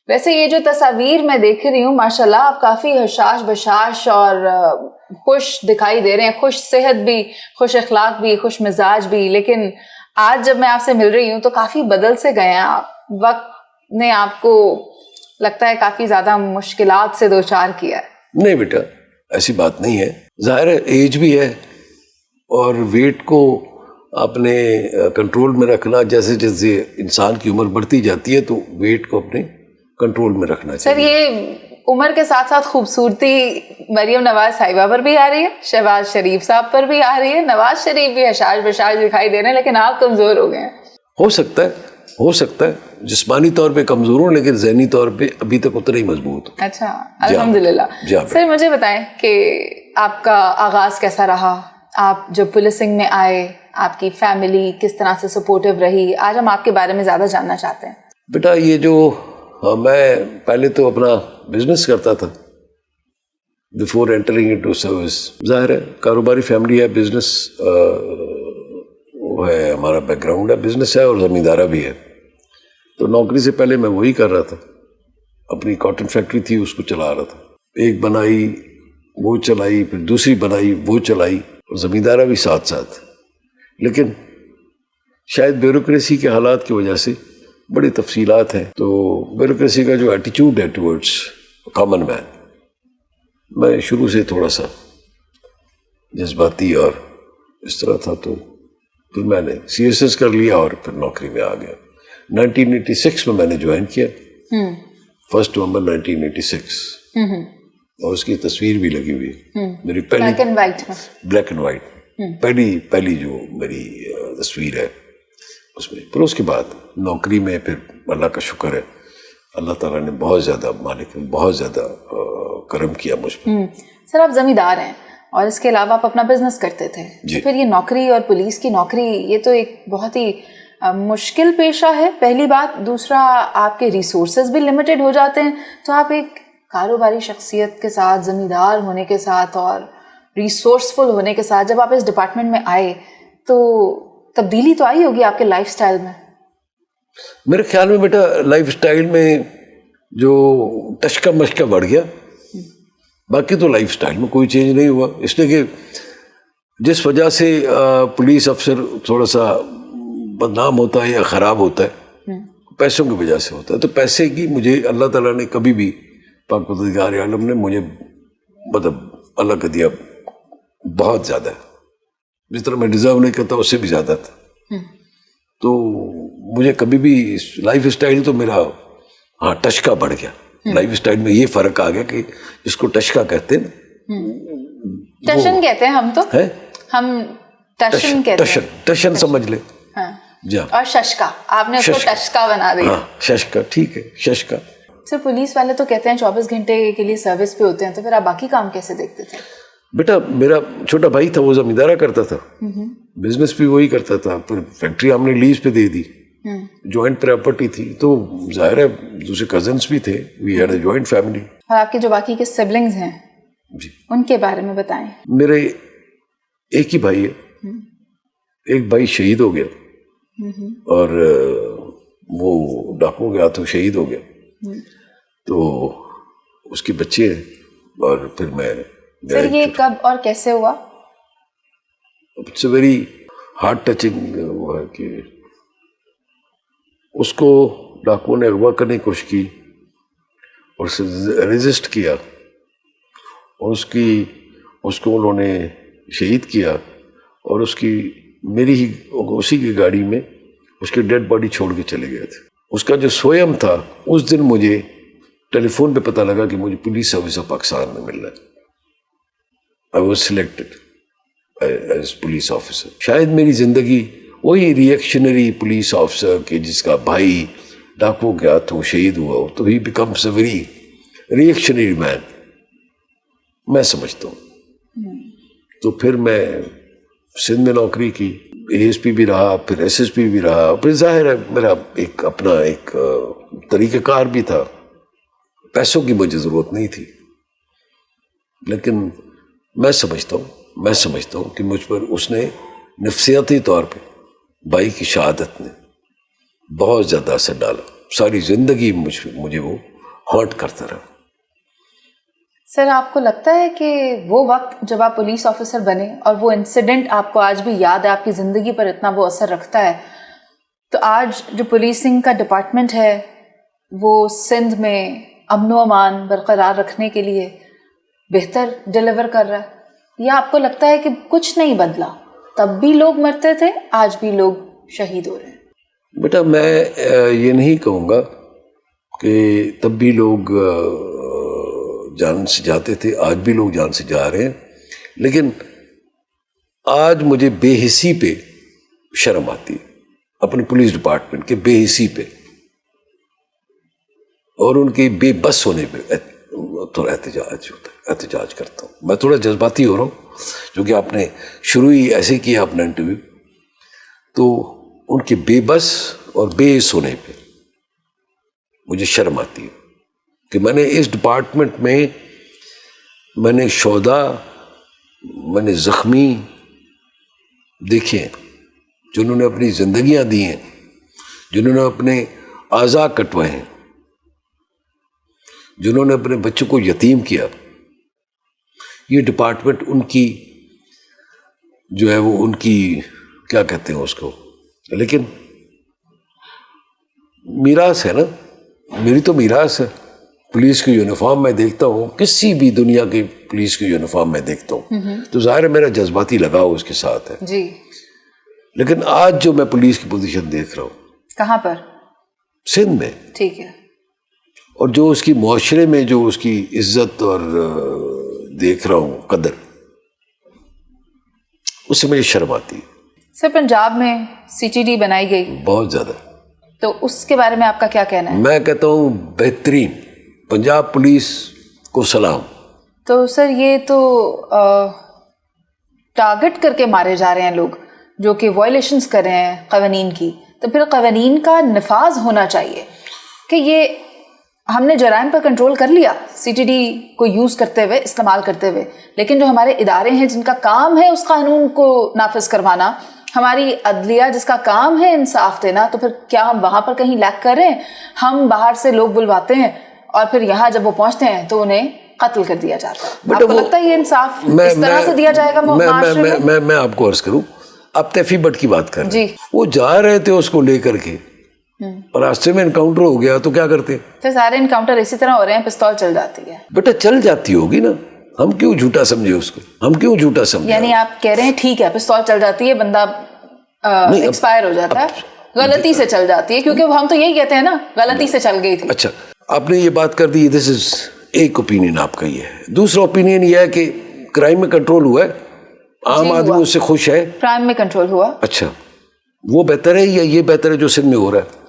ویسے یہ جو تصاویر میں دیکھ رہی ہوں ماشاءاللہ آپ کافی حشاش بشاش اور خوش دکھائی دے رہے ہیں، خوش صحت بھی، خوش اخلاق بھی، خوش مزاج بھی، لیکن آج جب میں آپ سے مل رہی ہوں تو کافی بدل سے گئے ہیں آپ. وقت نے آپ کو لگتا ہے کافی زیادہ مشکلات سے دوچار کیا ہے. نہیں بیٹا، ایسی بات نہیں ہے. ظاہر ہے ایج بھی ہے، اور ویٹ کو اپنے کنٹرول میں رکھنا، جیسے جیسے انسان کی عمر بڑھتی جاتی ہے تو ویٹ کو اپنے کنٹرول میں رکھنا چاہیے. سر یہ عمر کے ساتھ ساتھ خوبصورتی مریم نواز صاحبہ پر بھی آ رہی ہے، شہباز شریف صاحب پر بھی آ رہی ہے، نواز شریف بھی حشاش بشاش دکھائی دے رہے ہیں، لیکن آپ کمزور ہو گئے ہیں. ہو سکتا ہے جسمانی طور پہ کمزور ہوں، لیکن ذہنی طور پہ ابھی تک اتنا ہی مضبوط ہوں. اچھا، الحمدللہ. سر مجھے بتائیں کہ آپ کا آغاز کیسا رہا؟ آپ جب پولیسنگ میں آئے آپ کی فیملی کس طرح سے سپورٹیو رہی؟ آج ہم آپ کے بارے میں زیادہ جاننا چاہتے ہیں. بیٹا یہ جو میں پہلے تو اپنا بزنس کرتا تھا بیفور انٹرنگ انٹو سروس. ظاہر ہے کاروباری فیملی ہے، بزنس وہ ہے، ہمارا بیک گراؤنڈ ہے، بزنس ہے اور زمیندارہ بھی ہے. تو نوکری سے پہلے میں وہی کر رہا تھا، اپنی کاٹن فیکٹری تھی اس کو چلا رہا تھا. ایک بنائی وہ چلائی، پھر دوسری بنائی وہ چلائی، اور زمیندارہ بھی ساتھ ساتھ. لیکن شاید بیوروکریسی کے حالات کی وجہ سے بڑی تفصیلات ہیں. تو بیوروکریسی کا جو ایٹیچیوڈ ہے ٹورڈس کامن مین، میں شروع سے تھوڑا سا جذباتی اور اس طرح تھا، تو پھر میں نے سی ایس ایس کر لیا اور پھر نوکری میں آ گیا. 1986 میں نے جوائن کیا، 1 نومبر 1986، اور اس کی تصویر بھی لگی ہوئی میری پہلی بلیک اینڈ وائٹ، پہلی جو میری تصویر ہے اس میں. پھر اس کے بعد نوکری میں پھر اللہ کا شکر ہے، اللہ تعالیٰ نے بہت زیادہ، مالک نے بہت زیادہ کرم کیا مجھ پر. سر آپ زمیندار ہیں اور اس کے علاوہ آپ اپنا بزنس کرتے تھے، پھر یہ نوکری اور پولیس کی نوکری یہ تو ایک بہت ہی مشکل پیشہ ہے پہلی بات. دوسرا آپ کے ریسورسز بھی لمیٹڈ ہو جاتے ہیں. تو آپ ایک کاروباری شخصیت کے ساتھ، زمیندار ہونے کے ساتھ اور ریسورسفل ہونے کے ساتھ جب آپ اس ڈپارٹمنٹ میں آئے تو تبدیلی تو آئی ہوگی آپ کے لائف سٹائل میں. میرے خیال میں بیٹا لائف سٹائل میں جو ٹشکا مشکا بڑھ گیا، باقی تو لائف سٹائل میں کوئی چینج نہیں ہوا. اس لیے کہ جس وجہ سے پولیس افسر تھوڑا سا بدنام ہوتا ہے یا خراب ہوتا ہے، پیسوں کی وجہ سے ہوتا ہے. تو پیسے کی مجھے اللہ تعالیٰ نے کبھی بھی، پاک پروردگار عالم نے مجھے مطلب اللہ کا دیا بہت زیادہ ہے، جس طرح میں ڈیزرو نہیں کرتا اس سے بھی زیادہ تھا. تو مجھے کبھی بھی لائف سٹائل تو میرا ٹشکا بڑھ گیا. لائف سٹائل میں یہ فرق آ گیا کہ جس کو ٹشکا کہتے ہیں نا، ٹشن کہتے ہیں ہم تو، ہم ٹشن کہتے ہیں، ٹشن سمجھ لے. اور ششکا، آپ نے اس کو ٹشکا بنا دیا. ششکا ٹھیک ہے، ششکا. سر پولیس والے تو کہتے ہیں 24 گھنٹے کے لیے سروس پہ ہوتے ہیں، تو پھر آپ باقی کام کیسے دیکھتے تھے؟ بیٹا میرا چھوٹا بھائی تھا، وہ زمیندارہ کرتا تھا، بزنس بھی وہی کرتا تھا. پھر فیکٹری ہم نے لیز پہ دے دی، جوائنٹ پراپرٹی تھی، تو ظاہر ہے دوسرے کزنس بھی تھے، we had a joint family. اور آپ کے جو باقی کے سبلنگز ہیں جی ان کے بارے میں بتائیں. میرے ایک ہی بھائی ہے، ایک بھائی شہید ہو گیا، اور وہ ڈاکو گیا تو شہید ہو گیا. تو اس کے بچے ہیں، اور پھر میں. سر یہ کب اور کیسے ہوا؟ It's a very heart touching وہ ہے کہ اس کو ڈاکو نے اغوا کرنے کی کوشش کی اور ریزسٹ کیا، اور اس کو انہوں نے شہید کیا، اور اس کی میری ہی اسی کی گاڑی میں اس کی ڈیڈ باڈی چھوڑ کے چلے گئے تھے. اس کا جو سوئم تھا اس دن مجھے ٹیلی فون پہ پتہ لگا کہ مجھے پولیس سروس آف پاکستان میں مل رہا ہے. I was selected as police officer. شاید میری زندگی وہی ریئیکشنری پولیس آفیسر کہ جس کا بھائی ڈاکو گیا تو شہید ہوا ہو، تو ہی becomes a very reactionary man, میں سمجھتا ہوں. تو پھر میں سندھ میں نوکری کی، اے ایس پی بھی رہا، پھر ایس ایس پی بھی رہا. پھر ظاہر ہے میرا ایک اپنا ایک طریقہ کار بھی تھا، پیسوں کی مجھے ضرورت نہیں تھی. لیکن میں سمجھتا ہوں کہ مجھ پر اس نے نفسیاتی طور پہ بھائی کی شہادت نے بہت زیادہ اثر ڈالا. ساری زندگی مجھے وہ ہانٹ کرتا رہا. سر آپ کو لگتا ہے کہ وہ وقت جب آپ پولیس آفیسر بنے اور وہ انسیڈنٹ آپ کو آج بھی یاد ہے, آپ کی زندگی پر اتنا وہ اثر رکھتا ہے, تو آج جو پولیسنگ کا ڈپارٹمنٹ ہے وہ سندھ میں امن و امان برقرار رکھنے کے لیے بہتر ڈیلیور کر رہا ہے, یا آپ کو لگتا ہے کہ کچھ نہیں بدلا, تب بھی لوگ مرتے تھے, آج بھی لوگ شہید ہو رہے ہیں؟ بیٹا میں یہ نہیں کہوں گا کہ تب بھی لوگ جان سے جاتے تھے, آج بھی لوگ جان سے جا رہے ہیں, لیکن آج مجھے بے حسی پہ شرم آتی ہے, اپنے پولیس ڈپارٹمنٹ کے بے حسی پہ اور ان کے بے بس ہونے پہ تھوڑا احتجاج کرتا ہوں. میں تھوڑا جذباتی ہو رہا ہوں, کیونکہ آپ نے شروع ہی ایسے کیا اپنا انٹرویو, تو ان کے بے بس اور بے حس ہونے پہ مجھے شرم آتی ہے کہ میں نے اس ڈپارٹمنٹ میں میں نے شہدا, میں نے زخمی دیکھے ہیں, جنہوں نے اپنی زندگیاں دی ہیں, جنہوں نے اپنے اعضاء کٹوائے ہیں, جنہوں نے اپنے بچوں کو یتیم کیا. یہ ڈپارٹمنٹ ان کی جو ہے وہ ان کی کیا کہتے ہیں اس کو, لیکن میراث ہے نا, میری تو میراث ہے. پولیس کی یونیفارم میں دیکھتا ہوں, کسی بھی دنیا کی پولیس کی یونیفارم میں دیکھتا ہوں, تو ظاہر ہے میرا جذباتی لگاؤ اس کے ساتھ ہے جی. لیکن آج جو میں پولیس کی پوزیشن دیکھ رہا ہوں, کہاں پر؟ سندھ میں, ٹھیک ہے, اور جو اس کی معاشرے میں جو اس کی عزت اور دیکھ رہا ہوں قدر, اس سے مجھے شرم آتی ہے. سر پنجاب میں CTD بنائی گئی, بہت زیادہ. تو اس کے بارے میں آپ کا کیا کہنا ہے؟ میں کہتا ہوں بہترین, پنجاب پولیس کو سلام. تو سر یہ تو ٹارگٹ کر کے مارے جا رہے ہیں لوگ جو کہ وائلیشنز کر رہے ہیں قوانین کی, تو پھر قوانین کا نفاذ ہونا چاہیے کہ یہ ہم نے جرائم پر کنٹرول کر لیا CTD کو یوز کرتے ہوئے, استعمال کرتے ہوئے, لیکن جو ہمارے ادارے ہیں جن کا کام ہے اس قانون کو نافذ کروانا, ہماری عدلیہ جس کا کام ہے انصاف دینا, تو پھر کیا ہم وہاں پر کہیں لیک کر رہے ہیں؟ ہم باہر سے لوگ بلواتے ہیں اور پھر یہاں جب وہ پہنچتے ہیں تو انہیں قتل کر دیا جاتا ہے. آپ کو لگتا ہے یہ انصاف اس طرح سے دیا جائے گا معاشرے میں؟ میں آپ کو عرض کروں, آپ تیفی بٹ کی بات کر رہے ہیں, جی, وہ جا رہے تھے اس کو لے کر کے, اور راستے میں انکاؤنٹر ہو گیا تو کیا کرتے؟ پھر سارے انکاؤنٹر اسی طرح ہو رہے ہیں, پستول چل جاتی ہے. بیٹا چل جاتی ہوگی نا, ہم کیوں جھوٹا سمجھے اس کو, ہم کیوں جھوٹا سمجھے؟ یعنی آپ کہہ رہے ہیں ٹھیک ہے پستول چل جاتی ہے, بندہ ایکسپائر ہو جاتا ہے, غلطی سے چل جاتی ہے, کیونکہ ہم تو یہی کہتے ہیں نا غلطی سے چل گئی تھی. اچھا, آپ نے یہ بات کر دی, دس از ایک اوپینین آپ کا یہ ہے. دوسرا اوپینین یہ ہے کہ کرائم میں کنٹرول ہوا ہے, عام آدمی اس سے خوش ہے. کرائم میں کنٹرول ہوا. اچھا, وہ بہتر ہے یا یہ بہتر ہے جو سندھ میں ہو رہا ہے؟